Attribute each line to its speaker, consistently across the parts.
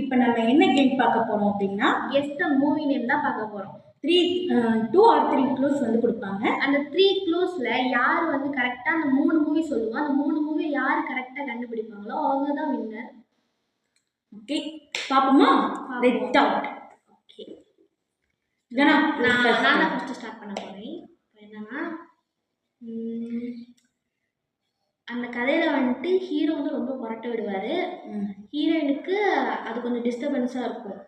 Speaker 1: இப்போ நம்ம என்ன கேம் பார்க்க போறோம் அப்படின்னா
Speaker 2: கெஸ் த மூவி நேம் தான் பார்க்க போறோம்.
Speaker 1: 2 or 3 க்ளூஸ் வந்து கொடுப்பாங்க.
Speaker 2: அந்த 3 க்ளூஸ்ல யார் வந்து கரெக்டா அந்த 3 மூவி சொல்லுவோம், அந்த 3 மூவி யார் கரெக்டா கண்டுபிடிப்பாங்களோ அவங்க தான் வின்னர்.
Speaker 1: ஓகே, பாப்போமா? Let's start.
Speaker 2: ஓகே,
Speaker 1: நான்
Speaker 2: ஃபர்ஸ்ட் ஸ்டார்ட் பண்ண போறேன். என்னன்னா அந்த கதையில வந்துட்டு ஹீரோ வந்து ரொம்ப புரட்ட விடுவாரு. ஹீரோயினுக்கு அது கொஞ்சம் டிஸ்டர்பன்ஸா இருக்கும்.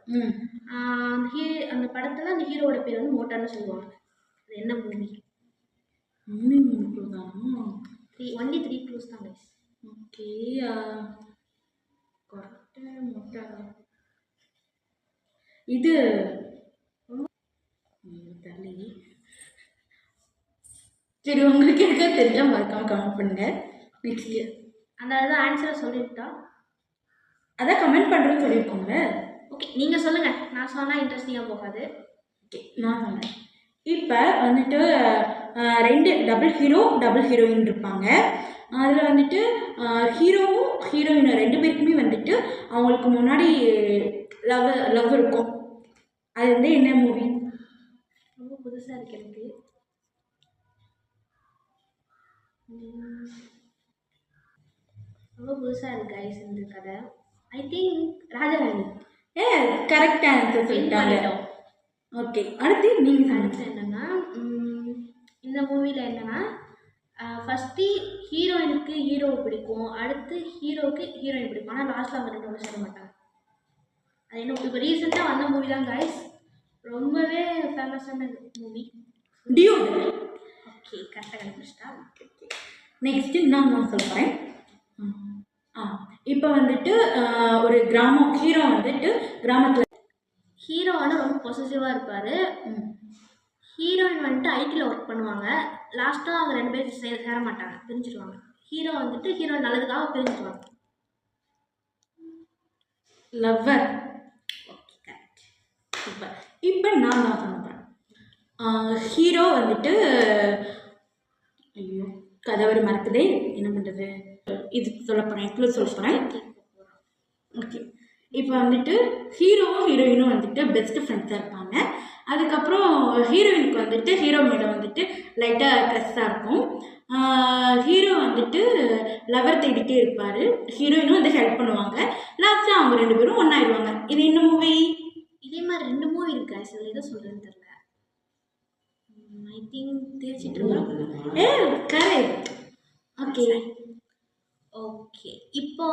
Speaker 2: அந்த படத்துல அந்த ஹீரோவோட பேர் வந்து மோட்டார்னு சொல்லுவாங்க. அது என்ன மூவி? ஒன்லி 3 க்ளூஸ் தான் கைஸ்.
Speaker 1: ஓகே, இது சரி, உங்களுக்கு இருக்க தெரிஞ்சா மறக்காம கமெண்ட் பண்ணுங்க. நெக்ஸ்ட்
Speaker 2: அந்த ஆன்சரை சொல்லிட்டா
Speaker 1: அதான் கமெண்ட் பண்ணுறேன்னு சொல்லியிருக்கோங்க.
Speaker 2: ஓகே, நீங்கள் சொல்லுங்கள். நான் சொன்னால் இன்ட்ரெஸ்டிங்காக போகாது.
Speaker 1: ஓகே, நான் சொன்னேன். இப்போ வந்துட்டு 2 டபுள் ஹீரோ டபுள் ஹீரோயின் இருப்பாங்க. அதில் வந்துட்டு ஹீரோவும் ஹீரோயின் 2 பேருக்குமே வந்துட்டு அவங்களுக்கு முன்னாடி லவ் இருக்கும். அது வந்து என்ன மூவி?
Speaker 2: ரொம்ப புதுசாக இருக்கு எனக்கு. ரொம்ப புதுசாக இருக்கு கைஸ் இந்த கதை. I think Raja Rani.
Speaker 1: Correct answer சொல்லிட்டாங்க. ஓகே, அடுத்து நீங்கள்
Speaker 2: அடுத்து என்னன்னா இந்த மூவியில் என்னன்னா ஃபஸ்ட்டு ஹீரோயினுக்கு ஹீரோவை பிடிக்கும், அடுத்து ஹீரோவுக்கு ஹீரோயின் பிடிக்கும். ஆனால் லாஸ்ட்டில் அவங்க 2 ஒன்று சொல்ல மாட்டாங்க. அது என்ன? இப்போ ரீசெண்டாக வந்த மூவி தான் கைஸ், ரொம்பவே ஃபேமஸான மூவி
Speaker 1: டியூட்.
Speaker 2: ஓகே, கரெக்டாக கண்டுபிடிச்சிட்டா.
Speaker 1: நெக்ஸ்ட்டு நான் சொல்கிறேன். இப்போ வந்துட்டு ஒரு கிராமம், ஹீரோ வந்துட்டு கிராமத்தில்
Speaker 2: ஹீரோ வந்து ரொம்ப பொசசிவாக இருப்பார். ஹீரோயின் வந்துட்டு ஐடியில் ஒர்க் பண்ணுவாங்க. லாஸ்ட்டாக அவங்க 2 பேரும் சேர மாட்டாங்க, பிரிஞ்சிடுவாங்க. ஹீரோ வந்துட்டு ஹீரோயின் நல்லதுக்காக பிரிஞ்சிடுவாங்க.
Speaker 1: லவ்வர். Okay, correct. இப்போ நான் சொல்கிறேன். ஹீரோ வந்துட்டு ஐயோ கதவரை மறக்குதே, என்ன பண்ணுறது? இது சொல்ல போகிறேன், க்ளூஸ் சொல்ல போகிறேன். ஓகே, இப்போ வந்துட்டு ஹீரோவும் ஹீரோயினும் வந்துட்டு பெஸ்ட் ஃப்ரெண்ட்ஸாக இருப்பாங்க. அதுக்கப்புறம் ஹீரோயினுக்கு வந்துட்டு ஹீரோ மேலே வந்துட்டு லைட்டாக ட்ரெஸ்ஸாக இருக்கும். ஹீரோ வந்துட்டு லவர் தேடிட்டே இருப்பார். ஹீரோயினும் வந்து ஹெல்ப் பண்ணுவாங்க. லாஸ்ட்டாக அவங்க 2 பேரும் ஒன்றாயிடுவாங்க. இது என்ன மூவி?
Speaker 2: இதே மாதிரி 2 மூவி இருக்கு. ஆக்சுவலி எதை சொல்கிறேன்னு தெரியல. ஐ திங்க் தெரிச்சிட்டு
Speaker 1: கரெக்ட். ஓகே
Speaker 2: ஓகே, இப்போ